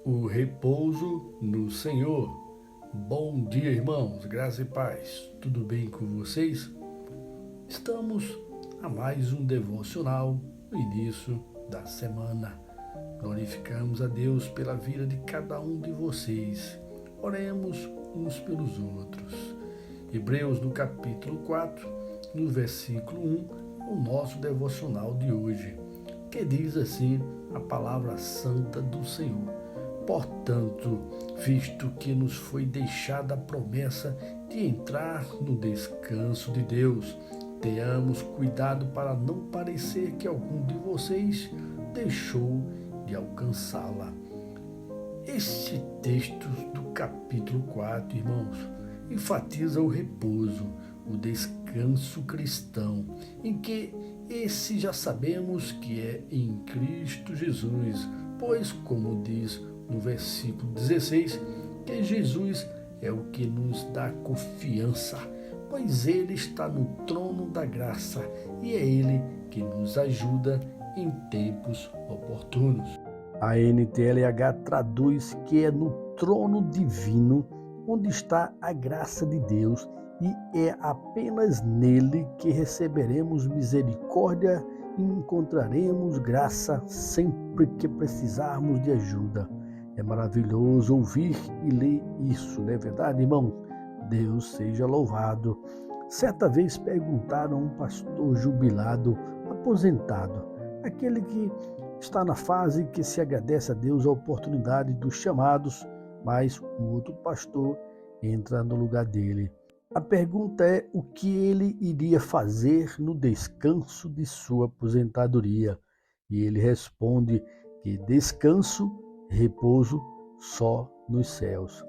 O repouso no Senhor. Bom dia, irmãos, graça e paz. Tudo bem com vocês? Estamos a mais um devocional no início da semana. Glorificamos a Deus pela vida de cada um de vocês. Oremos uns pelos outros. Hebreus, no capítulo 4, no versículo 1, o nosso devocional de hoje, que diz assim a palavra santa do Senhor. Portanto, visto que nos foi deixada a promessa de entrar no descanso de Deus, tenhamos cuidado para não parecer que algum de vocês deixou de alcançá-la. Este texto do capítulo 4, irmãos, enfatiza o repouso, o descanso cristão, em que esse já sabemos que é em Cristo Jesus, pois, como diz no versículo 16, que Jesus é o que nos dá confiança, pois Ele está no trono da graça e é Ele que nos ajuda em tempos oportunos. A NTLH traduz que é no trono divino onde está a graça de Deus e é apenas nele que receberemos misericórdia e encontraremos graça sempre que precisarmos de ajuda. É maravilhoso ouvir e ler isso, não é verdade, irmão? Deus seja louvado. Certa vez perguntaram a um pastor jubilado, aposentado, aquele que está na fase que se agradece a Deus a oportunidade dos chamados, mas um outro pastor entra no lugar dele. A pergunta é o que ele iria fazer no descanso de sua aposentadoria. E ele responde que descanso, repouso só nos céus.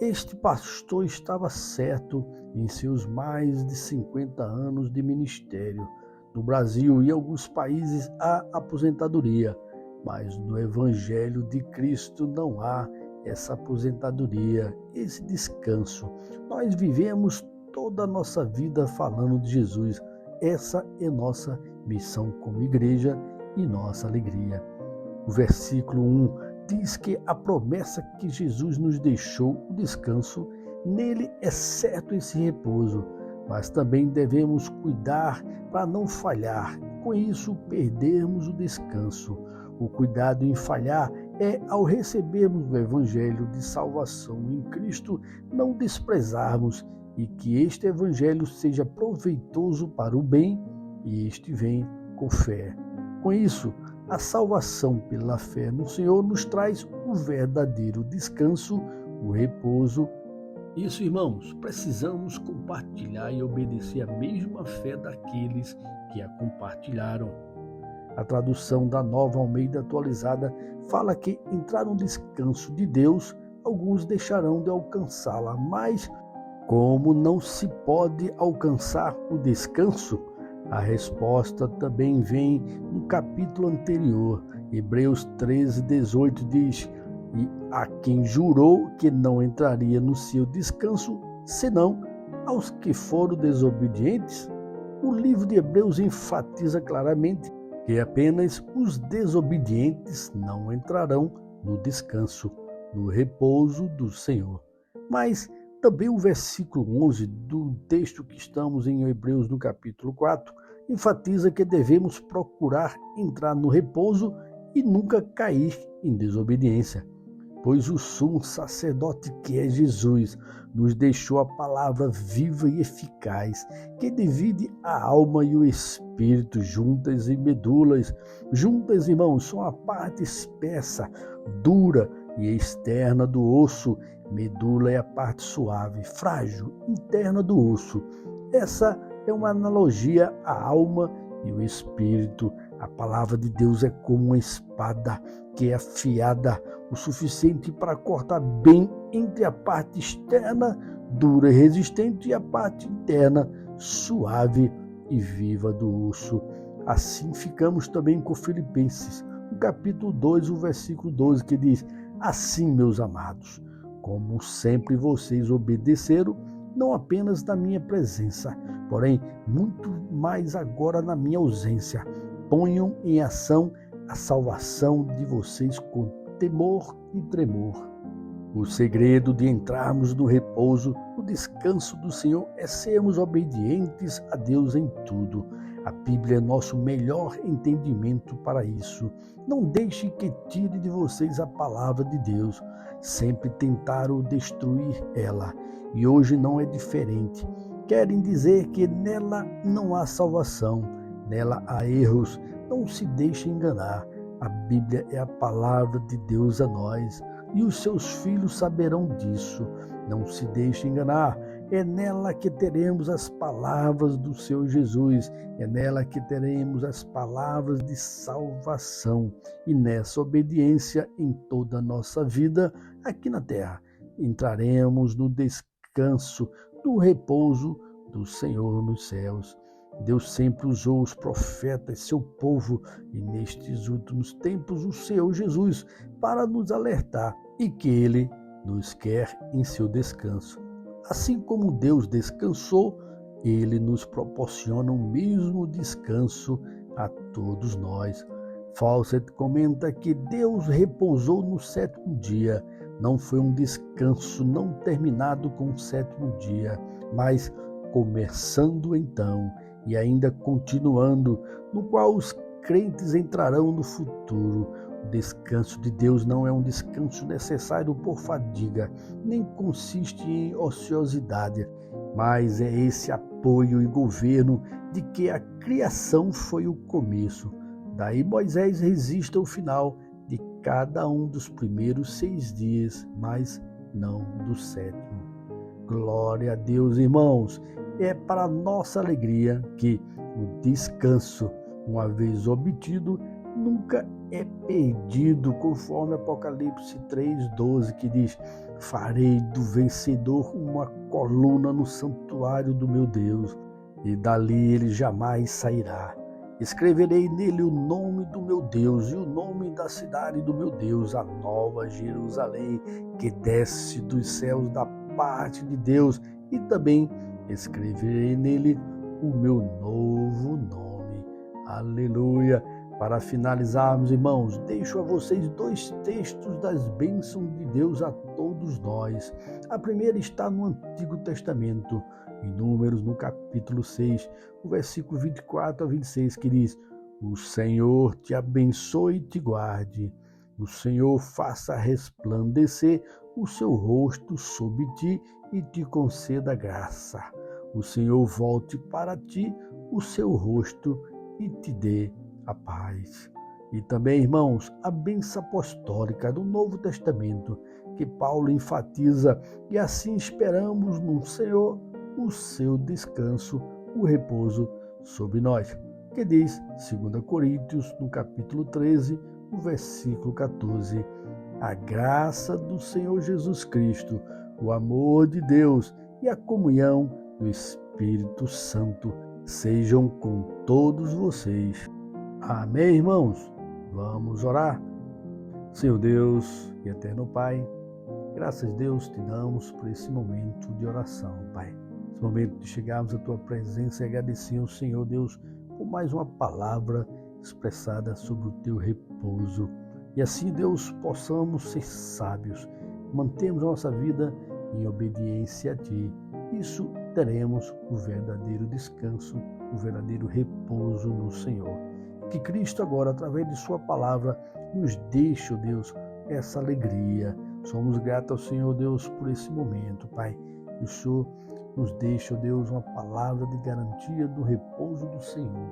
Este pastor estava certo em seus mais de 50 anos de ministério. No Brasil e alguns países há aposentadoria, mas no Evangelho de Cristo não há essa aposentadoria, esse descanso. Nós vivemos toda a nossa vida falando de Jesus. Essa é nossa missão como igreja e nossa alegria. O versículo 1 diz que a promessa que Jesus nos deixou, o descanso, nele é certo esse repouso, mas também devemos cuidar para não falhar, com isso perdermos o descanso. O cuidado em falhar é ao recebermos o Evangelho de salvação em Cristo, não desprezarmos e que este Evangelho seja proveitoso para o bem e este vem com fé. Com isso, a salvação pela fé no Senhor nos traz o verdadeiro descanso, o repouso. Isso, irmãos, precisamos compartilhar e obedecer a mesma fé daqueles que a compartilharam. A tradução da Nova Almeida Atualizada fala que entrar no descanso de Deus, alguns deixarão de alcançá-la, mas como não se pode alcançar o descanso? A resposta também vem no capítulo anterior. Hebreus 13:18 diz: e a quem jurou que não entraria no seu descanso, senão aos que foram desobedientes. O livro de Hebreus enfatiza claramente que apenas os desobedientes não entrarão no descanso, no repouso do Senhor. Mas também o versículo 11 do texto que estamos em Hebreus no capítulo 4 enfatiza que devemos procurar entrar no repouso e nunca cair em desobediência. Pois o sumo sacerdote que é Jesus nos deixou a palavra viva e eficaz, que divide a alma e o espírito, juntas e medulas. Juntas, irmãos, são a parte espessa, dura e externa do osso. Medula é a parte suave, frágil, interna do osso. Essa é uma analogia à alma e o espírito. A palavra de Deus é como uma espada que é afiada o suficiente para cortar bem entre a parte externa, dura e resistente, e a parte interna, suave e viva do osso. Assim ficamos também com Filipenses, no capítulo 2, o versículo 12, que diz: assim, meus amados, como sempre vocês obedeceram, não apenas na minha presença, porém muito mais agora na minha ausência, ponham em ação a salvação de vocês com temor e tremor. O segredo de entrarmos no repouso, no descanso do Senhor, é sermos obedientes a Deus em tudo. A Bíblia é nosso melhor entendimento para isso. Não deixe que tire de vocês a palavra de Deus. Sempre tentaram destruir ela, e hoje não é diferente. Querem dizer que nela não há salvação, nela há erros. Não se deixe enganar. A Bíblia é a palavra de Deus a nós, e os seus filhos saberão disso. Não se deixe enganar. É nela que teremos as palavras do Senhor Jesus. É nela que teremos as palavras de salvação. E nessa obediência em toda a nossa vida aqui na terra, entraremos no descanso, no repouso do Senhor nos céus. Deus sempre usou os profetas, seu povo, e nestes últimos tempos o Senhor Jesus, para nos alertar e que Ele nos quer em seu descanso. Assim como Deus descansou, Ele nos proporciona o mesmo descanso a todos nós. Fawcett comenta que Deus repousou no sétimo dia. Não foi um descanso não terminado com o sétimo dia, mas começando então e ainda continuando, no qual os crentes entrarão no futuro. O descanso de Deus não é um descanso necessário por fadiga, nem consiste em ociosidade, mas é esse apoio e governo de que a criação foi o começo. Daí Moisés resiste ao final de cada um dos primeiros 6 dias, mas não do sétimo. Glória a Deus, irmãos. É para nossa alegria que o descanso, uma vez obtido, nunca é perdido, conforme Apocalipse 3:12, que diz: farei do vencedor uma coluna no santuário do meu Deus, e dali ele jamais sairá. Escreverei nele o nome do meu Deus e o nome da cidade do meu Deus, a nova Jerusalém, que desce dos céus da parte de Deus, e também escreverei nele o meu novo nome. Aleluia! Para finalizarmos, irmãos, deixo a vocês 2 textos das bênçãos de Deus a todos nós. A primeira está no Antigo Testamento, em Números, no capítulo 6, o versículo 24 a 26, que diz: o Senhor te abençoe e te guarde. O Senhor faça resplandecer o seu rosto sobre ti e te conceda graça. O Senhor volte para ti o seu rosto e te dê a paz. E também, irmãos, a bênção apostólica do Novo Testamento, que Paulo enfatiza, e assim esperamos no Senhor o seu descanso, o repouso sobre nós, que diz 2 Coríntios, no capítulo 13, o versículo 14: a graça do Senhor Jesus Cristo, o amor de Deus e a comunhão do Espírito Santo sejam com todos vocês. Amém, irmãos? Vamos orar. Senhor Deus e eterno Pai, graças a Deus te damos por esse momento de oração, Pai. Esse momento de chegarmos à tua presença e agradecer ao Senhor Deus por mais uma palavra expressada sobre o teu repouso. E assim, Deus, possamos ser sábios, mantermos a nossa vida em obediência a Ti. Isso teremos o verdadeiro descanso, o verdadeiro repouso no Senhor. Que Cristo agora, através de sua palavra, nos deixe, ó Deus, essa alegria. Somos gratos ao Senhor, Deus, por esse momento, Pai. Que o Senhor nos deixe, ó Deus, uma palavra de garantia do repouso do Senhor.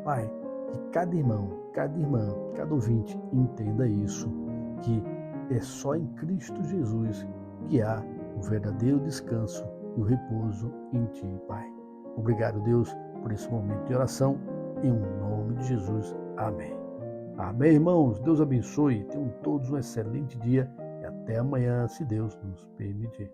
Pai, que cada irmão, cada irmã, cada ouvinte entenda isso, que é só em Cristo Jesus que há o verdadeiro descanso e o repouso em Ti, Pai. Obrigado, Deus, por esse momento de oração. Em nome de Jesus. Amém. Amém, irmãos. Deus abençoe. Tenham todos um excelente dia e até amanhã, se Deus nos permitir.